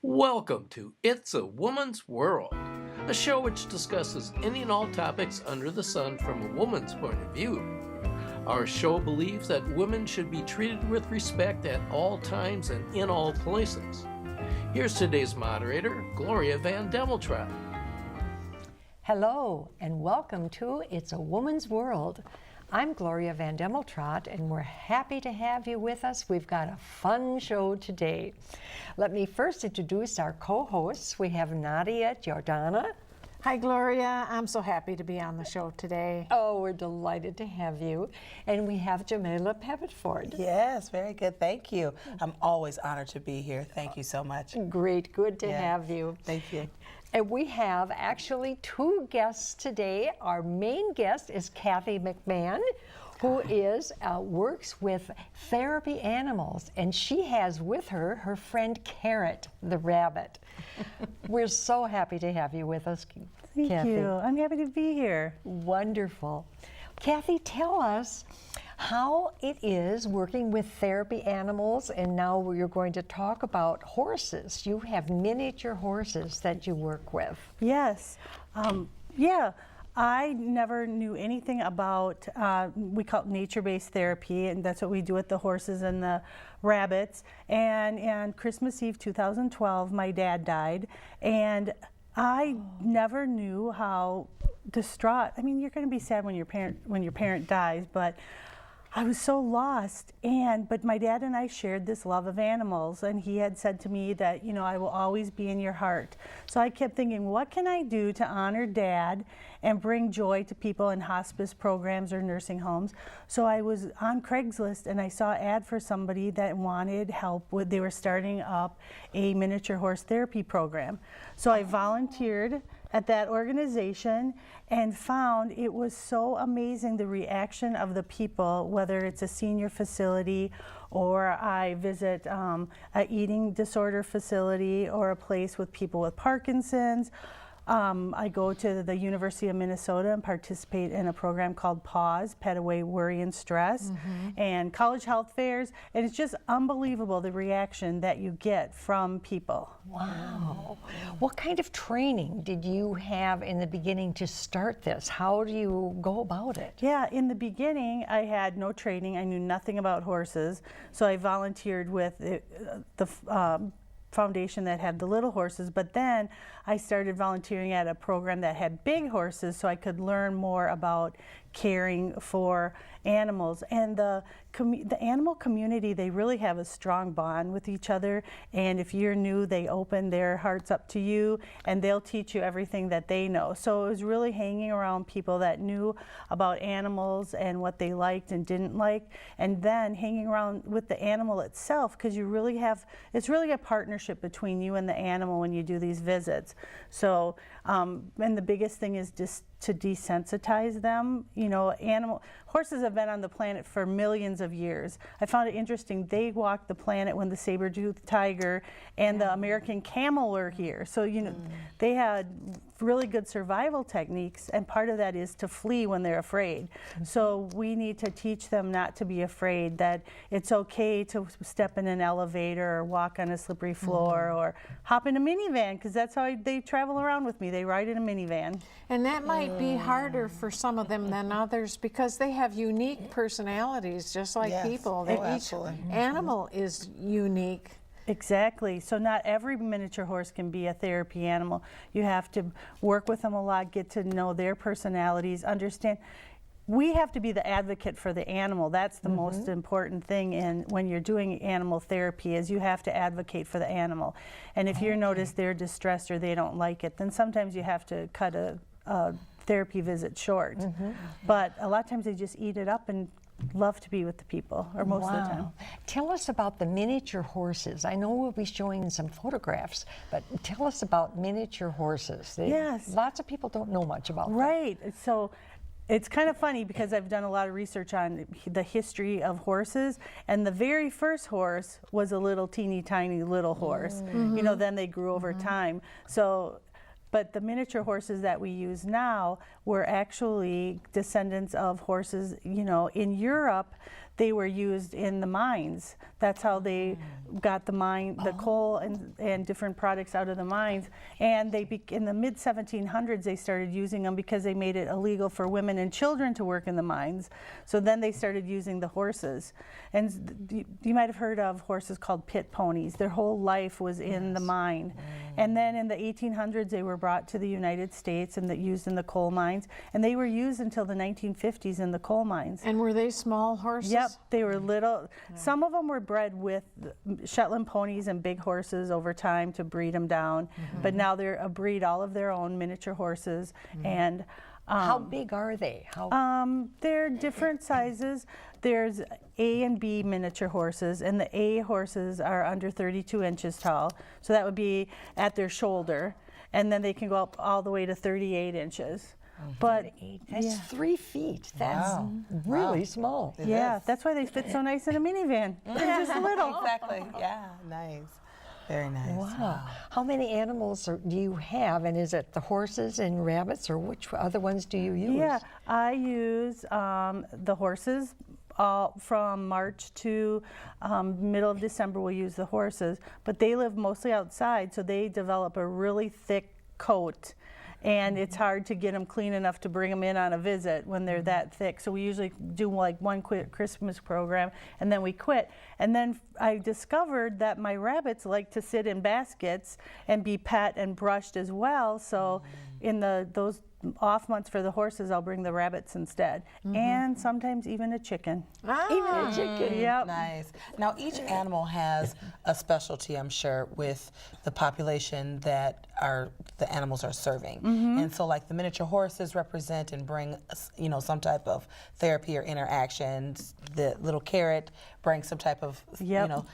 Welcome to It's a Woman's World, a show which discusses any and all topics under the sun from a woman's point of view. Our show believes that women should be treated with respect at all times and in all places. Here's today's moderator, Gloria Van Demeltraat. Hello, and welcome to It's a Woman's World. I'm Gloria Van Demeltraat, and we're happy to have you with us. We've got a fun show today. Let me first introduce our co-hosts. We have Nadia Giordana. Hi, Gloria. I'm so happy to be on the show today. Oh, we're delighted to have you. And we have Jamila Pevitford. Yes, very good. Thank you. I'm always honored to be here. Thank you so much. Great. Good to have you. Thank you. And we have actually two guests today. Our main guest is Kathy McMahon, who works with therapy animals, and she has with her her friend Carrot the rabbit. We're so happy to have you with us, Kathy. Thank you. I'm happy to be here. Wonderful. Kathy, tell us how it is working with therapy animals, and now you're going to talk about horses. You have miniature horses that you work with. Yes. I never knew anything about, we call it nature-based therapy, and that's what we do with the horses and the rabbits. And on Christmas Eve 2012, my dad died, and I never knew how distraught. I mean, you're going to be sad when your parent dies, but I was so lost, but my dad and I shared this love of animals, and he had said to me that, I will always be in your heart. So I kept thinking, what can I do to honor Dad and bring joy to people in hospice programs or nursing homes? So I was on Craigslist, and I saw an ad for somebody that wanted help with, they were starting up a miniature horse therapy program. So I volunteered at that organization and found it was so amazing, the reaction of the people, whether it's a senior facility or I visit an eating disorder facility or a place with people with Parkinson's. I go to the University of Minnesota and participate in a program called PAWS, Pet Away Worry and Stress, and college health fairs, and it's just unbelievable the reaction that you get from people. Wow. What kind of training did you have in the beginning to start this? How do you go about it? Yeah, in the beginning, I had no training. I knew nothing about horses, so I volunteered with the foundation that had the little horses, but then I started volunteering at a program that had big horses so I could learn more about caring for animals. And the animal community, they really have a strong bond with each other, and if you're new, they open their hearts up to you and they'll teach you everything that they know. So it was really hanging around people that knew about animals and what they liked and didn't like, and then hanging around with the animal itself, because it's really a partnership between you and the animal when you do these visits. So and the biggest thing is just to desensitize them. Horses have been on the planet for millions of years. I found it interesting, they walked the planet when the saber-toothed tiger and the American camel were here. So, they had really good survival techniques, and part of that is to flee when they're afraid. So we need to teach them not to be afraid, that it's okay to step in an elevator or walk on a slippery floor or hop in a minivan, because that's how they travel around with me. They ride in a minivan. And that might be harder for some of them than others because they have unique personalities, just like people. Each animal is unique. Exactly. So not every miniature horse can be a therapy animal. You have to work with them a lot, get to know their personalities, understand. We have to be the advocate for the animal. That's the most important thing when you're doing animal therapy, is you have to advocate for the animal. And if you notice they're distressed or they don't like it, then sometimes you have to cut a therapy visit short. But a lot of times they just eat it up and love to be with the people, or most of the time. Tell us about the miniature horses. I know we'll be showing some photographs, but tell us about miniature horses. Yes. Lots of people don't know much about them. Right. So it's kind of funny because I've done a lot of research on the history of horses, and the very first horse was a little teeny tiny little horse. Then they grew over time. So But the miniature horses that we use now were actually descendants of horses, you know, in Europe. they were used in the mines. That's how they got the coal and different products out of the mines. And in the mid-1700s, they started using them because they made it illegal for women and children to work in the mines. So then they started using the horses. And you might have heard of horses called pit ponies. Their whole life was in the mine. And then in the 1800s, they were brought to the United States and used in the coal mines. And they were used until the 1950s in the coal mines. And were they small horses? Yep, they were little. Some of them were bred with Shetland ponies and big horses over time to breed them down. But now they're a breed all of their own, miniature horses. And how big are they? they're different sizes. There's A and B miniature horses, and the A horses are under 32 inches tall. So that would be at their shoulder. And then they can go up all the way to 38 inches. But that's 3 feet. That's really small. yeah, that's why they fit so nice in a minivan. They're just little. Exactly. Yeah. Nice. Very nice. Wow. How many animals do you have? And is it the horses and rabbits, or which other ones do you use? Yeah, I use the horses. From March to middle of December, we'll use the horses. But they live mostly outside, so they develop a really thick coat. And it's hard to get them clean enough to bring them in on a visit when they're that thick. So we usually do like one quick Christmas program, and then we quit. And then I discovered that my rabbits like to sit in baskets and be pet and brushed as well. So in those off months for the horses, I'll bring the rabbits instead. And sometimes even a chicken. Even a chicken. Yep. Nice. Now, each animal has a specialty, I'm sure, with the population that the animals are serving. And so, like the miniature horses represent and bring, some type of therapy or interactions. The little carrot brings some type of,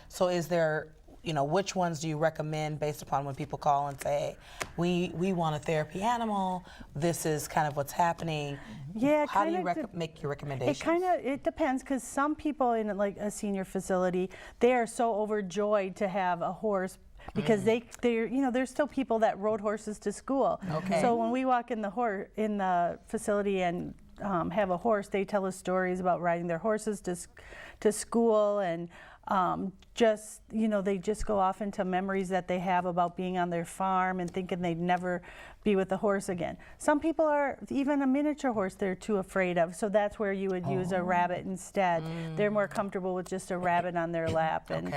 So, is there? Which ones do you recommend based upon when people call and say, hey, we want a therapy animal, this is kind of what's happening? Yeah, how do you make your recommendations? It depends, because some people in like a senior facility, they are so overjoyed to have a horse because there's still people that rode horses to school. Okay. So when we walk in the facility and have a horse, they tell us stories about riding their horses to school, and they just go off into memories that they have about being on their farm and thinking they'd never be with a horse again. Some people are, even a miniature horse, they're too afraid of, so that's where you would use a rabbit instead. They're more comfortable with just a rabbit on their lap. And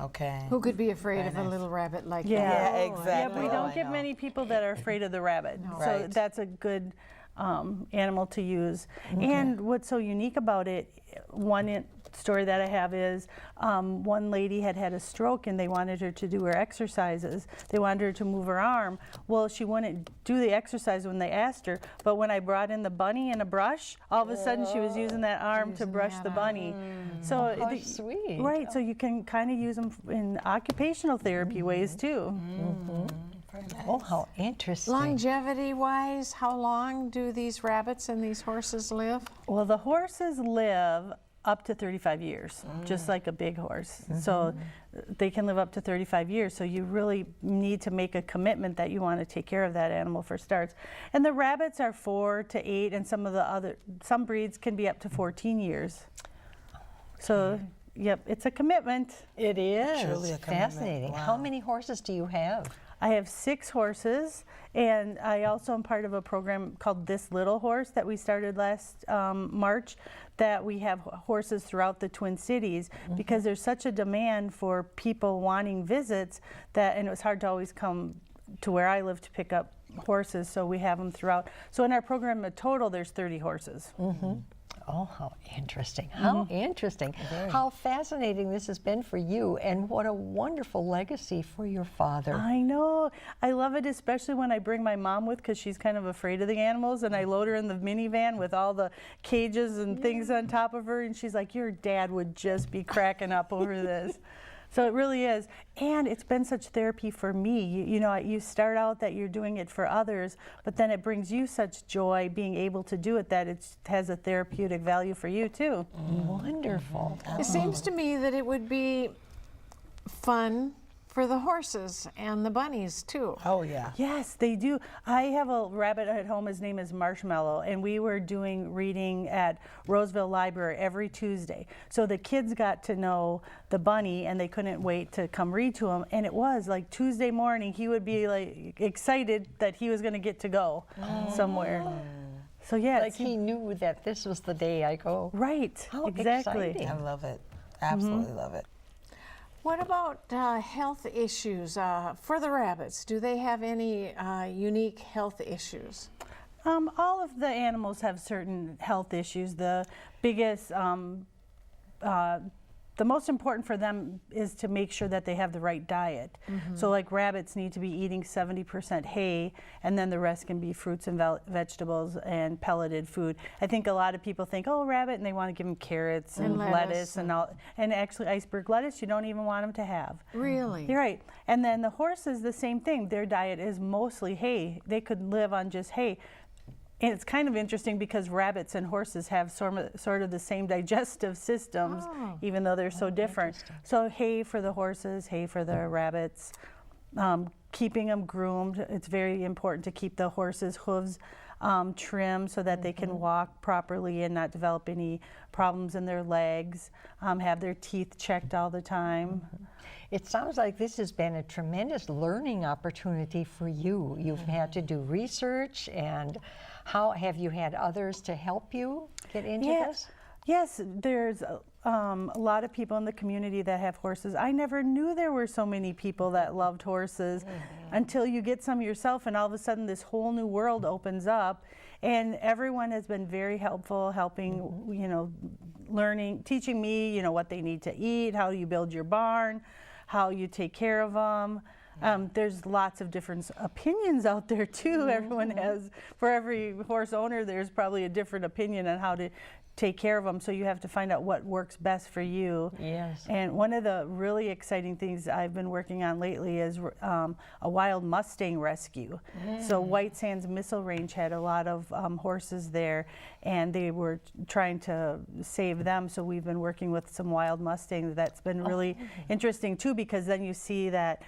Okay. Who could be afraid of a little rabbit like that? Yeah, Yeah, exactly. we don't get many people that are afraid of the rabbit. So Right. that's a good animal to use. And what's so unique about it, one story that I have is one lady had a stroke, and they wanted her to do her exercises. They wanted her to move her arm. Well, she wouldn't do the exercise when they asked her, but when I brought in the bunny and a brush, all of a sudden she was using that arm to brush the bunny. So how sweet. Right, so you can kind of use them in occupational therapy ways too. Very nice. Oh, how interesting. Longevity-wise, how long do these rabbits and these horses live? Well, the horses live up to 35 years, just like a big horse. So they can live up to 35 years. So you really need to make a commitment that you want to take care of that animal for starts. And the rabbits are 4 to 8, and some breeds can be up to 14 years. So, yep, it's a commitment. It is. Truly a commitment. Fascinating. Wow. How many horses do you have? I have 6 horses, and I also am part of a program called This Little Horse that we started last March, that we have horses throughout the Twin Cities because there's such a demand for people wanting visits and it was hard to always come to where I live to pick up horses, so we have them throughout. So in our program in total, there's 30 horses. Oh, how interesting. How interesting. How fascinating this has been for you, and what a wonderful legacy for your father. I know. I love it, especially when I bring my mom with, because she's kind of afraid of the animals, and I load her in the minivan with all the cages and things on top of her, and she's like, your dad would just be cracking up over this. So it really is. And it's been such therapy for me. You start out that you're doing it for others, but then it brings you such joy being able to do it that it has a therapeutic value for you too. Wonderful. It seems to me that it would be fun for the horses and the bunnies too. Oh yeah. Yes, they do. I have a rabbit at home. His name is Marshmallow, and we were doing reading at Roseville Library every Tuesday. So the kids got to know the bunny, and they couldn't wait to come read to him. And it was like Tuesday morning, he would be like excited that he was going to get to go somewhere. So yeah, Like he knew that this was the day I go. right, How exactly. exciting. I love it. Absolutely love it. What about health issues for the rabbits? Do they have any unique health issues? All of the animals have certain health issues. The biggest, the most important for them is to make sure that they have the right diet. So like rabbits need to be eating 70% hay, and then the rest can be fruits and vegetables and pelleted food. I think a lot of people think, oh, rabbit, and they want to give them carrots and lettuce and all. And actually iceberg lettuce, you don't even want them to have. Really? You're right. And then the horses, the same thing. Their diet is mostly hay. They could live on just hay. And it's kind of interesting because rabbits and horses have sort of the same digestive systems, even though they're so different. So hay for the horses, hay for the rabbits, keeping them groomed. It's very important to keep the horses' hooves trimmed so that they can walk properly and not develop any problems in their legs, have their teeth checked all the time. It sounds like this has been a tremendous learning opportunity for you. You've had to do research, and how have you had others to help you get into this? Yes, there's a lot of people in the community that have horses. I never knew there were so many people that loved horses until you get some yourself, and all of a sudden this whole new world opens up, and everyone has been very helpful, helping, you know, learning, teaching me, you know, what they need to eat, how you build your barn, how you take care of them. There's lots of different opinions out there too. Everyone has, for every horse owner, there's probably a different opinion on how to take care of them, so you have to find out what works best for you. Yes. And one of the really exciting things I've been working on lately is a wild Mustang rescue. So White Sands Missile Range had a lot of horses there, and they were trying to save them, so we've been working with some wild Mustangs. That's been really interesting too, because then you see that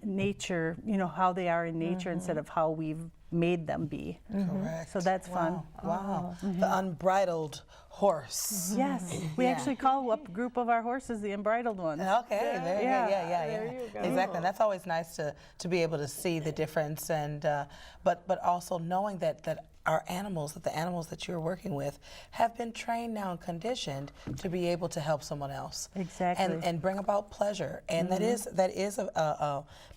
nature, you know, how they are in nature instead of how we've made them be. Correct. So that's fun. Wow. The unbridled horse. Yes, we actually call a group of our horses the unbridled ones. Okay, very good. Yeah. There you go. Exactly. And that's always nice to be able to see the difference, and but also knowing that our animals, that the animals that you're working with have been trained now and conditioned to be able to help someone else. Exactly. And bring about pleasure. And that is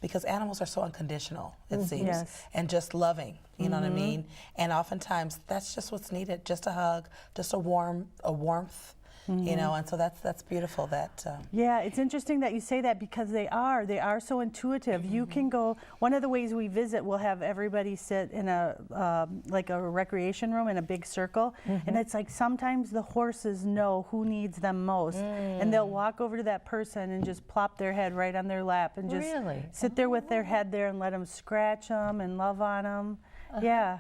because animals are so unconditional, it seems. Yes. And just loving, you know what I mean? And oftentimes that's just what's needed, just a hug, just a warmth. You know, and so that's beautiful. That yeah, it's interesting that you say that, because they are so intuitive. You can go. One of the ways we visit, we'll have everybody sit in a like a recreation room in a big circle, and it's like sometimes the horses know who needs them most, and they'll walk over to that person and just plop their head right on their lap and just sit there with their head there and let them scratch them and love on them. Yeah.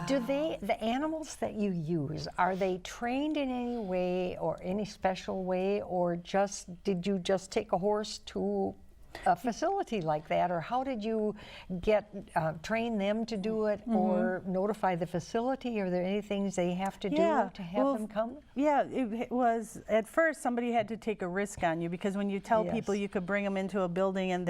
Do the animals that you use, are they trained in any way or any special way, or did you just take a horse to a facility like that, or how did you train them to do it, or notify the facility? Are there any things they have to do to have them come? Yeah, it was, at first somebody had to take a risk on you, because when you tell people you could bring them into a building and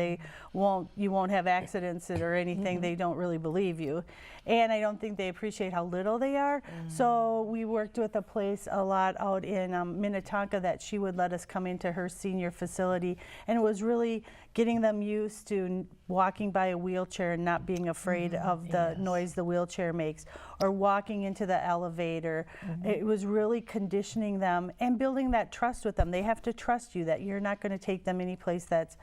you won't have accidents or anything, they don't really believe you. And I don't think they appreciate how little they are. So we worked with a place a lot out in Minnetonka that she would let us come into her senior facility, and it was really getting them used to walking by a wheelchair and not being afraid of the noise the wheelchair makes, or walking into the elevator. It was really conditioning them and building that trust with them. They have to trust you that you're not going to take them any place that's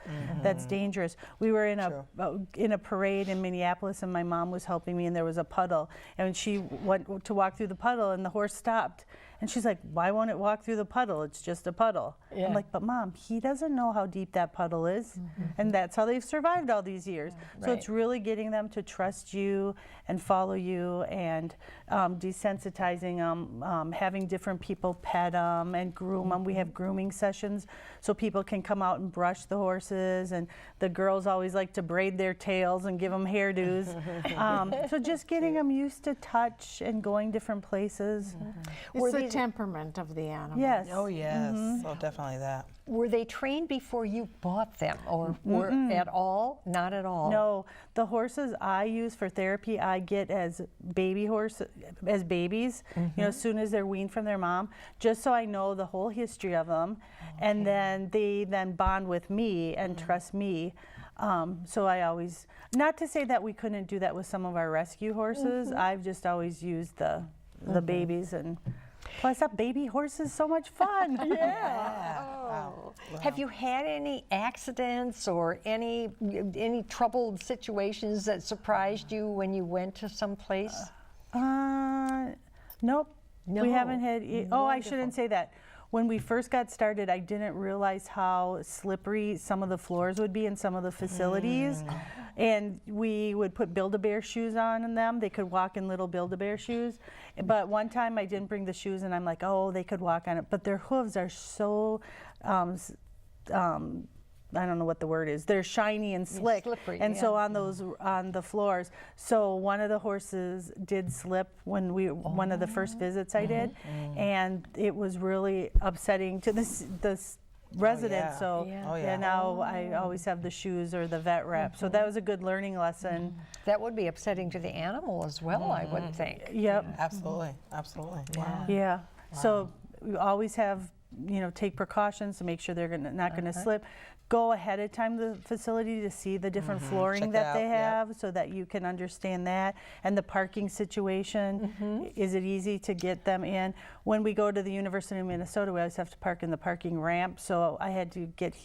dangerous. We were in a parade in Minneapolis, and my mom was helping me, and there was a puddle, and she went to walk through the puddle, and the horse stopped. And she's like, why won't it walk through the puddle? It's just a puddle. Yeah. I'm like, but Mom, he doesn't know how deep that puddle is. And that's how they've survived all these years. So it's really getting them to trust you and follow you, and desensitizing them, having different people pet them and groom them. We have grooming sessions so people can come out and brush the horses, and the girls always like to braid their tails and give them hairdos. So just getting them used to touch and going different places. It's the temperament of the animal. Yes. Oh yes, so definitely that. Were they trained before you bought them, or were at all? Not at all. No, the horses I use for therapy, I get as baby horses, as babies, you know, as soon as they're weaned from their mom, just so I know the whole history of them, and then they then bond with me and trust me. So I always, not to say that we couldn't do that with some of our rescue horses. I've just always used the babies, and plus that baby horse is so much fun. Oh. Have you had any accidents or any troubled situations that surprised you when you went to some place? Nope. No. We haven't had. Oh, I shouldn't say that. When we first got started, I didn't realize how slippery some of the floors would be in some of the facilities. And we would put Build-A-Bear shoes on in them. They could walk in little Build-A-Bear shoes. But one time I didn't bring the shoes, and I'm like, oh, they could walk on it. But their hooves are so, I don't know what the word is. They're shiny and slick. Slippery, and so on those, on the floors. So one of the horses did slip when one of the first visits I did. And it was really upsetting to this resident. yeah. So now I always have the shoes or the vet wrap. So that was a good learning lesson. That would be upsetting to the animal as well, I would think. Yep. Absolutely, absolutely. Wow. Yeah. So we always have, you know, take precautions to make sure they're not going to slip. Go ahead of time to the facility to see the different flooring Check that it they out, yep. have, so that you can understand that. And the parking situation, is it easy to get them in? When we go to the University of Minnesota, we always have to park in the parking ramp, so I had to get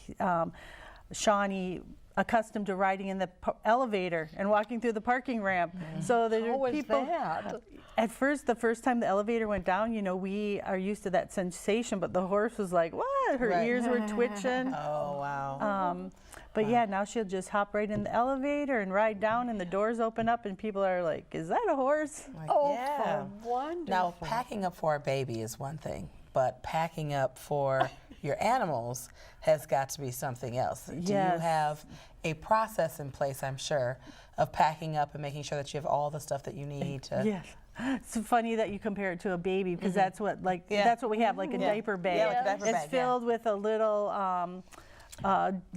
Shawnee accustomed to riding in the elevator and walking through the parking ramp. So there How was people. that? At first, the first time the elevator went down, you know, we are used to that sensation, but the horse was like, what? Her ears were twitching. Oh wow. But yeah, now she'll just hop right in the elevator and ride down, and the doors open up, and people are like, is that a horse? Like, Oh, yeah. wonderful. Now, packing up for a baby is one thing, but packing up for your animals has got to be something else. Do you Yes. have a process in place, I'm sure, of packing up and making sure that you have all the stuff that you need to... Yes. It's funny that you compare it to a baby, because that's what that's what we have, like a diaper bag. Yeah, like a diaper it's bag, yeah. filled with a little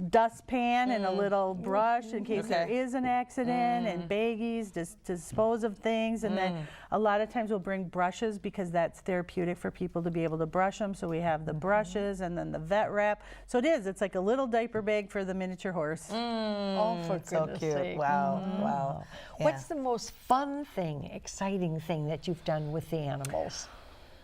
dustpan and a little brush in case there is an accident, and baggies to dispose of things. And then a lot of times we'll bring brushes, because that's therapeutic for people to be able to brush them. So we have the brushes and then the vet wrap. So it's like a little diaper bag for the miniature horse. Oh, for So goodness cute. sake. Wow, wow. Yeah. What's the most fun thing, exciting thing that you've done with the animals?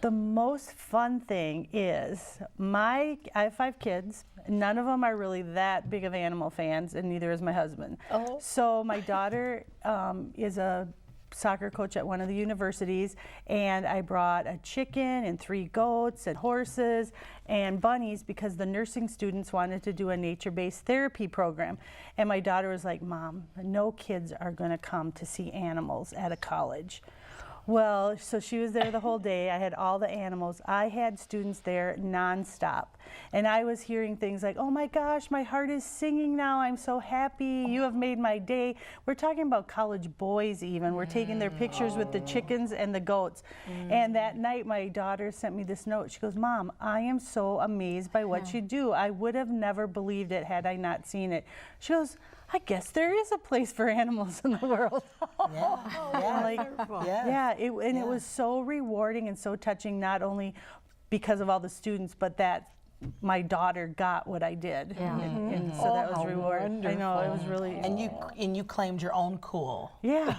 The most fun thing is I have 5 kids. None of them are really that big of animal fans, and neither is my husband. Oh. So my daughter is a soccer coach at one of the universities, and I brought a chicken and 3 goats and horses and bunnies, because the nursing students wanted to do a nature-based therapy program. And my daughter was like, Mom, no kids are going to come to see animals at a college. Well, so she was there the whole day. I had all the animals. I had students there nonstop. And I was hearing things like, oh my gosh, my heart is singing now. I'm so happy. You have made my day. We're talking about college boys even. We're taking their pictures with the chickens and the goats. And that night, my daughter sent me this note. She goes, Mom, I am so amazed by what you do. I would have never believed it had I not seen it. She goes, I guess there is a place for animals in the world. It was so rewarding and so touching, not only because of all the students, but that my daughter got what I did. And so that was rewarding. I know, it was really... And you claimed your own cool. Yeah.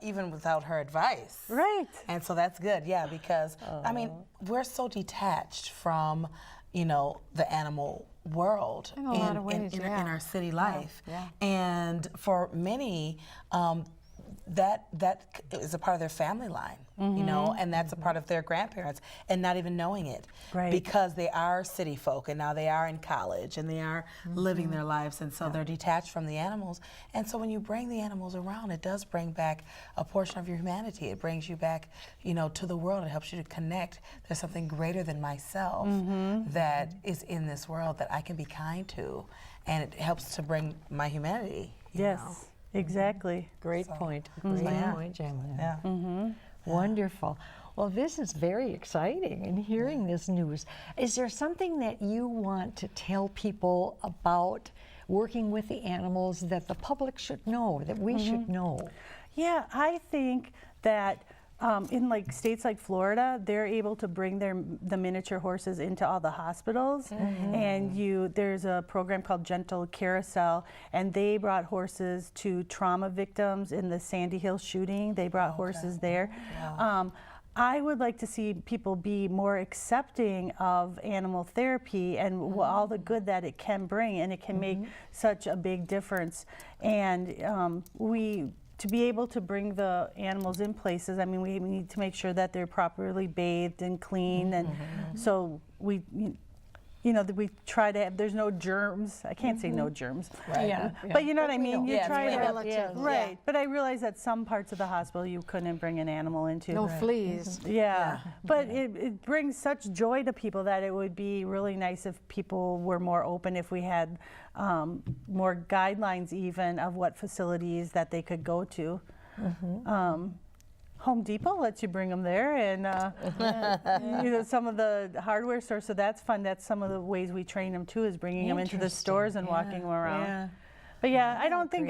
Even without her advice. Right. And so that's good, yeah, because, I mean, we're so detached from, you know, the animal world In a lot of ways, in yeah. our city life. Yeah. And for many, that is a part of their family line, you know, and that's a part of their grandparents, and not even knowing it, because they are city folk, and now they are in college, and they are living their lives, and so they're detached from the animals. And so when you bring the animals around, it does bring back a portion of your humanity. It brings you back, you know, to the world. It helps you to connect. There's something greater than myself that is in this world that I can be kind to, and it helps to bring my humanity. You know? Exactly. Great point. Great point, Jamila. Yeah. Wonderful. Well, this is very exciting in hearing this news. Is there something that you want to tell people about working with the animals that the public should know, that we should know? Yeah, I think that in like states like Florida, they're able to bring the miniature horses into all the hospitals, and there's a program called Gentle Carousel, and they brought horses to trauma victims in the Sandy Hill shooting. They brought horses there. I would like to see people be more accepting of animal therapy and all the good that it can bring, and it can make such a big difference. And to be able to bring the animals in places, I mean, we need to make sure that they're properly bathed and clean, and so we, you know, that we try to have, there's no germs. I can't say no germs. Yeah. But you know what I mean? You try to, relative. right. But I realize that some parts of the hospital you couldn't bring an animal into. No fleas. Yeah. But it brings such joy to people that it would be really nice if people were more open, if we had more guidelines even of what facilities that they could go to. Home Depot lets you bring them there, and you know, some of the hardware stores, so that's fun. That's some of the ways we train them too, is bringing them into the stores and walking them around. But yeah, I don't think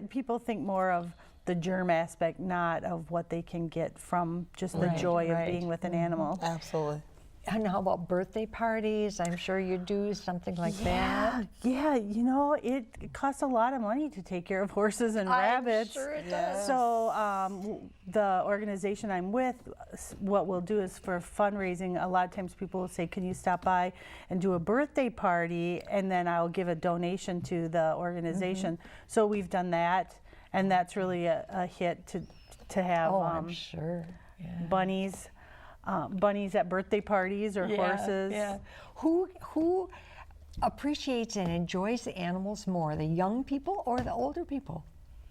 people think more of the germ aspect, not of what they can get from just the joy of being with an animal. Absolutely. And how about birthday parties? I'm sure you do something like that. Yeah, you know, it costs a lot of money to take care of horses and rabbits. Sure it does. So the organization I'm with, what we'll do is for fundraising, a lot of times people will say, can you stop by and do a birthday party? And then I'll give a donation to the organization. So we've done that, and that's really a hit to have I'm sure. bunnies. Bunnies at birthday parties or horses. Yeah. Who appreciates and enjoys the animals more, the young people or the older people?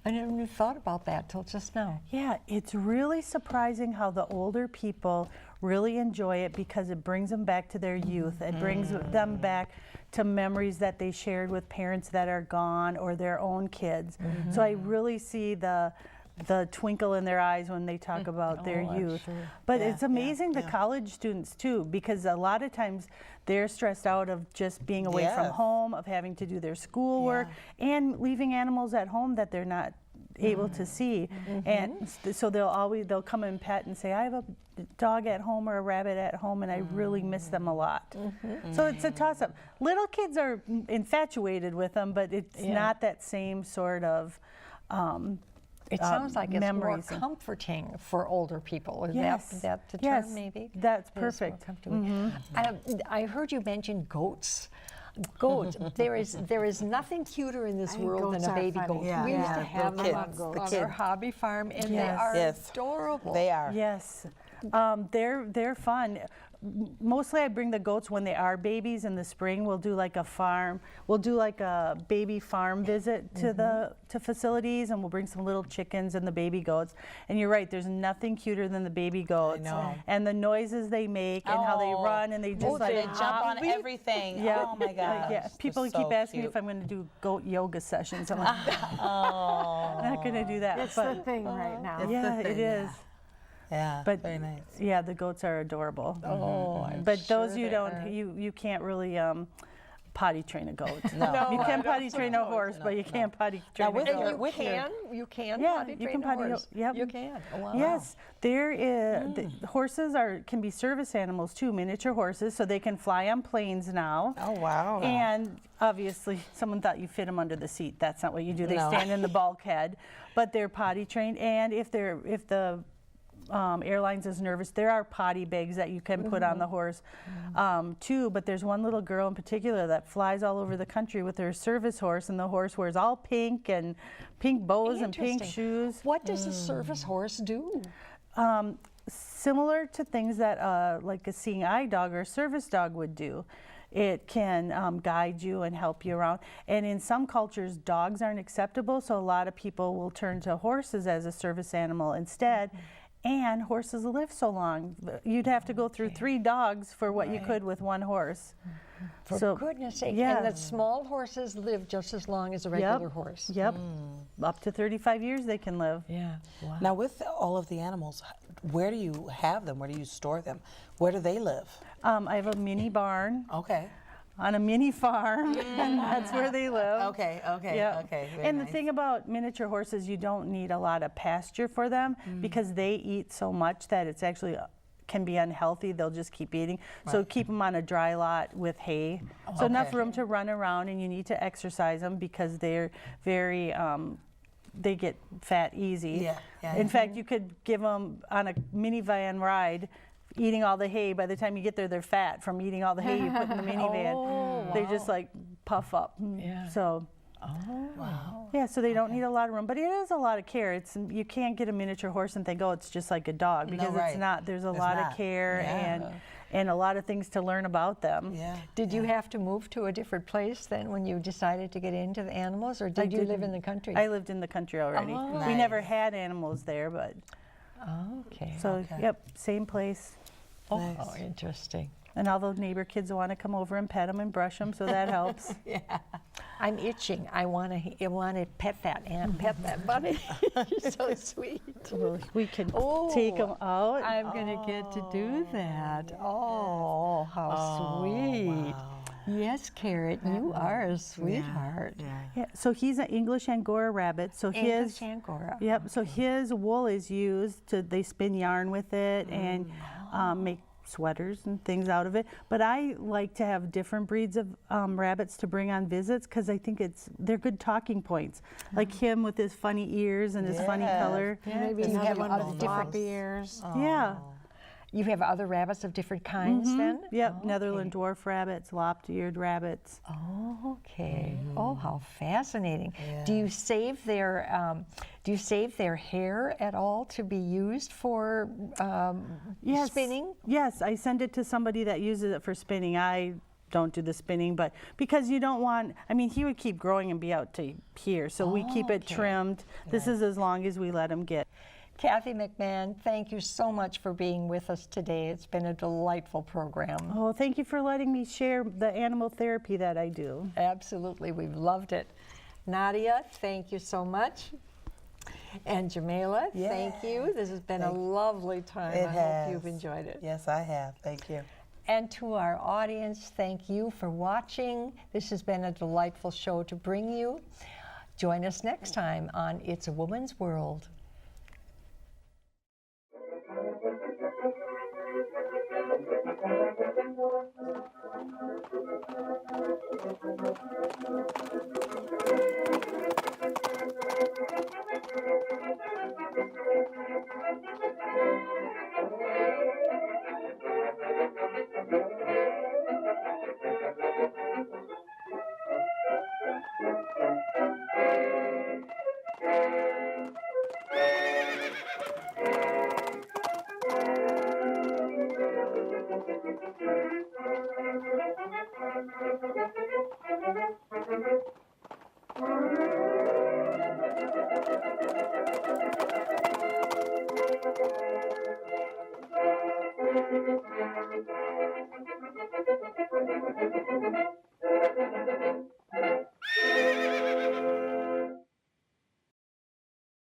I never even thought about that till just now. Yeah, it's really surprising how the older people really enjoy it because it brings them back to their youth. It brings them back to memories that they shared with parents that are gone or their own kids. So I really see the twinkle in their eyes when they talk about their youth. But it's amazing the college students too, because a lot of times they're stressed out of just being away from home, of having to do their schoolwork, and leaving animals at home that they're not able to see. And so they'll come and pet and say, I have a dog at home or a rabbit at home, and I really miss them a lot. So it's a toss-up. Little kids are infatuated with them, but it's not that same sort of it sounds like it's more memories. comforting for older people. Is that the yes, term, maybe? That's It is more perfect. comfortable. I heard you mention goats. Goats. there is nothing cuter in this world than goats a are baby funny. goat. Yeah. We used to Yeah, have them little on kids. our hobby farm, and they are adorable. They are. Yes, they're fun. Mostly I bring the goats when they are babies in the spring. We'll do like a farm. We'll do like a baby farm visit to to facilities, and we'll bring some little chickens and the baby goats. And you're right, there's nothing cuter than the baby goats. And the noises they make and how they run, and they just they like jump on everything. Oh my God. Yeah, people keep asking me if I'm going to do goat yoga sessions. I'm like, I'm not going to do that. It's but the thing right now. yeah, it is. Yeah, But very nice. yeah, the goats are adorable. But those you don't, you can't really potty train a goat. No. You can potty train a horse, but you can't potty train a with goat. You can Yeah, potty you train can a potty. horse. Yep. You can. Wow. Yes, there is. The horses can be service animals too, miniature horses, so they can fly on planes now. Oh, wow. And obviously, someone thought you fit them under the seat. That's not what you do. They No. stand in the bulkhead, but they're potty trained. And if the airlines is nervous. There are potty bags that you can put on the horse too, but there's one little girl in particular that flies all over the country with her service horse, and the horse wears all pink and pink bows and pink shoes. What does a service horse do? Similar to things that like a seeing eye dog or a service dog would do. It can guide you and help you around. And in some cultures, dogs aren't acceptable, so a lot of people will turn to horses as a service animal instead. And horses live so long. You'd have to go through 3 dogs for what you could with one horse. For goodness sake. Yeah. And the small horses live just as long as a regular horse. Yep. Up to 35 years they can live. Yeah. Wow. Now, with all of the animals, where do you have them? Where do you store them? Where do they live? I have a mini barn Okay. on a mini farm, and that's where they live. Okay, okay, Yep. okay. Very And nice. the thing about miniature horses, you don't need a lot of pasture for them because they eat so much that it's actually can be unhealthy. They'll just keep eating. So keep them on a dry lot with hay. So enough room to run around, and you need to exercise them because they're very, they get fat easy. Yeah, yeah, In fact, you could give them on a minivan ride, eating all the hay. By the time you get there, they're fat from eating all the hay you put in the minivan. They just like puff up. Yeah. So. Wow. Yeah, so they don't need a lot of room, but it is a lot of care. It's you can't get a miniature horse and think, oh, it's just like a dog, because right. it's not. There's a It's lot not. of care Yeah. and a lot of things to learn about them. Yeah. Did you have to move to a different place then when you decided to get into the animals, or did you live in the country? I lived in the country already. Oh. We never had animals there, but Okay. so yep, same place. Oh, Nice. interesting. And all the neighbor kids want to come over and pet them and brush them, so that helps. I'm itching. I want to pet that bunny. He's so sweet. Well, we can Oh, take them out. I'm gonna get to do that. Oh, how sweet. Wow. Yes, Carrot, you are a sweetheart. Yeah, so he's an English Angora rabbit. So English his Angora. Yep. So his wool is used to. They spin yarn with it and make sweaters and things out of it. But I like to have different breeds of rabbits to bring on visits because I think they're good talking points. Like him with his funny ears and his funny color. Maybe Do you another have one other with different- floppy ears. Yeah. You have other rabbits of different kinds then? Yep. Oh, Netherland dwarf rabbits, lop-eared rabbits. Oh, okay. Oh, how fascinating. Do you save their hair at all to be used for Yes. spinning? Yes, I send it to somebody that uses it for spinning. I don't do the spinning, but because you don't want, I mean, he would keep growing and be out to here, so we keep it trimmed. This is as long as we let him get. Kathy McMahon, thank you so much for being with us today. It's been a delightful program. Oh, thank you for letting me share the animal therapy that I do. Absolutely, we've loved it. Nadia, thank you so much. And Jamila, thank you. This has been a lovely time. It I has. hope you've enjoyed it. Yes, I have. Thank you. And to our audience, thank you for watching. This has been a delightful show to bring you. Join us next time on It's a Woman's World.